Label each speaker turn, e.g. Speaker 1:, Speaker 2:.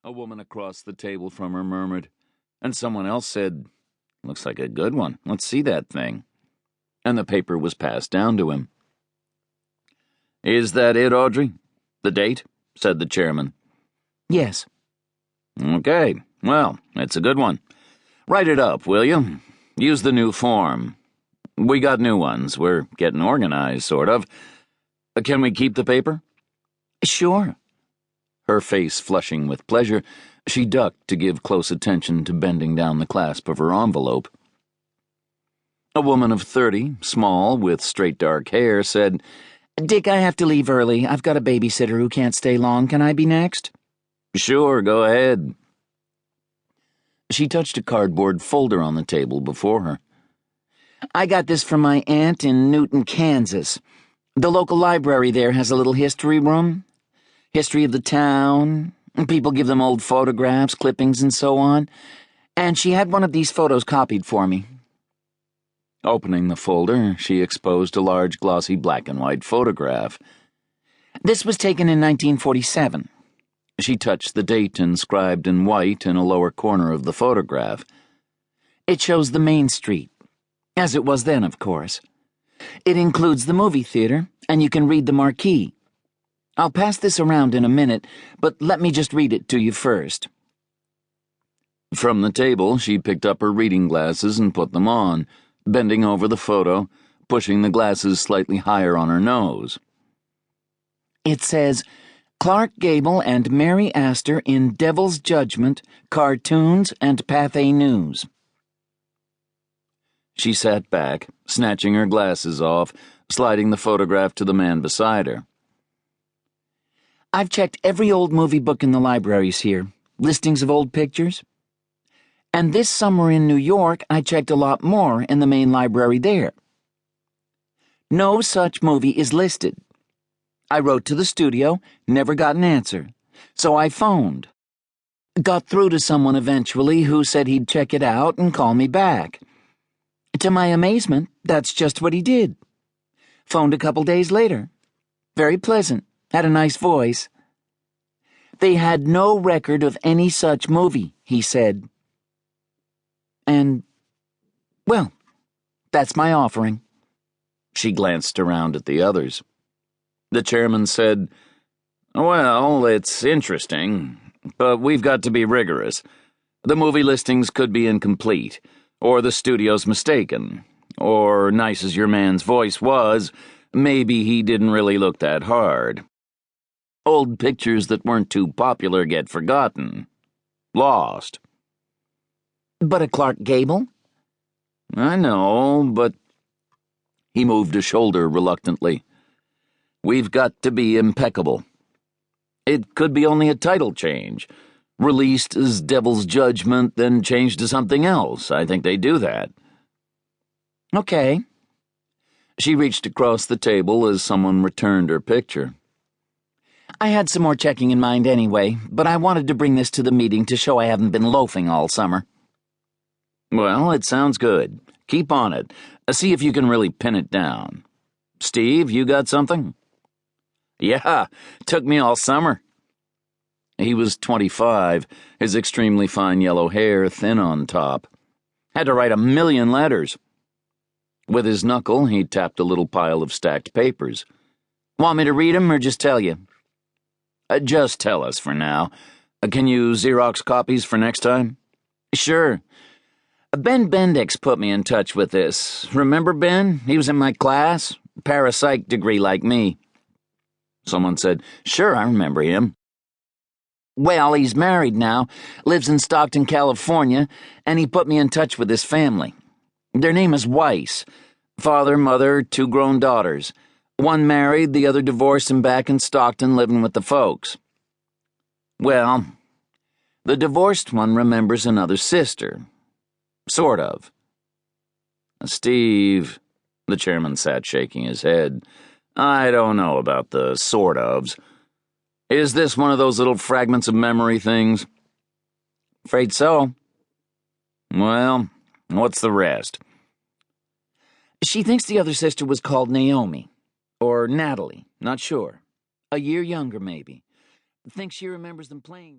Speaker 1: A woman across the table from her murmured, and someone else said, "Looks like a good one. Let's see that thing." And the paper was passed down to him. "Is that it, Audrey? The date?" said the chairman.
Speaker 2: "Yes."
Speaker 1: "Okay, well, it's a good one. Write it up, will you? Use the new form. We got new ones. We're getting organized, sort of. Can we keep the paper?"
Speaker 2: "Sure."
Speaker 1: Her face flushing with pleasure, she ducked to give close attention to bending down the clasp of her envelope. A woman of 30, small, with straight dark hair, said,
Speaker 2: "Dick, I have to leave early. I've got a babysitter who can't stay long. Can I be next?"
Speaker 1: "Sure, go ahead." She touched a cardboard folder on the table before her.
Speaker 2: "I got this from my aunt in Newton, Kansas. The local library there has a little history room. History of the town. People give them old photographs, clippings, and so on. And she had one of these photos copied for me."
Speaker 1: Opening the folder, she exposed a large glossy black and white photograph.
Speaker 2: "This was taken in 1947.
Speaker 1: She touched the date inscribed in white in a lower corner of the photograph.
Speaker 2: "It shows the main street, as it was then, of course. It includes the movie theater, and you can read the marquee. I'll pass this around in a minute, but let me just read it to you first."
Speaker 1: From the table, she picked up her reading glasses and put them on, bending over the photo, pushing the glasses slightly higher on her nose.
Speaker 2: "It says, Clark Gable and Mary Astor in Devil's Judgment, Cartoons and Pathé News."
Speaker 1: She sat back, snatching her glasses off, sliding the photograph to the man beside her.
Speaker 2: "I've checked every old movie book in the libraries here, listings of old pictures. And this summer in New York, I checked a lot more in the main library there. No such movie is listed. I wrote to the studio, never got an answer, so I phoned. Got through to someone eventually who said he'd check it out and call me back. To my amazement, that's just what he did. Phoned a couple days later. Very pleasant, had a nice voice. They had no record of any such movie, he said. And, well, that's my offering."
Speaker 1: She glanced around at the others. The chairman said, "Well, it's interesting, but we've got to be rigorous. The movie listings could be incomplete, or the studio's mistaken, or, nice as your man's voice was, maybe he didn't really look that hard. Old pictures that weren't too popular get forgotten. Lost."
Speaker 2: "But a Clark Gable?"
Speaker 1: "I know, but—" He moved a shoulder reluctantly. "We've got to be impeccable. It could be only a title change. Released as Devil's Judgment, then changed to something else. I think they do that."
Speaker 2: "Okay."
Speaker 1: She reached across the table as someone returned her picture.
Speaker 2: "I had some more checking in mind anyway, but I wanted to bring this to the meeting to show I haven't been loafing all summer."
Speaker 1: "Well, it sounds good. Keep on it. See if you can really pin it down. Steve, you got something?"
Speaker 3: "Yeah, took me all summer."
Speaker 1: He was 25, his extremely fine yellow hair thin on top.
Speaker 3: "Had to write 1,000,000 letters."
Speaker 1: With his knuckle, he tapped a little pile of stacked papers.
Speaker 3: "Want me to read 'em or just tell you?"
Speaker 1: Just tell us for now. Can you Xerox copies for next time?"
Speaker 3: "Sure. Ben Bendix put me in touch with this. Remember Ben? He was in my class. Parapsych degree like me."
Speaker 1: Someone said, "Sure, I remember him."
Speaker 3: "Well, he's married now, lives in Stockton, California, and he put me in touch with his family. Their name is Weiss. Father, mother, 2 grown daughters. One married, the other divorced and back in Stockton living with the folks. Well, the divorced one remembers another sister. Sort of."
Speaker 1: "Steve," the chairman sat shaking his head, "I don't know about the sort ofs. Is this one of those little fragments of memory things?"
Speaker 3: "Afraid so."
Speaker 1: "Well, what's the rest?"
Speaker 2: "She thinks the other sister was called Naomi. Or Natalie, not sure. A year younger, maybe. Thinks she remembers them playing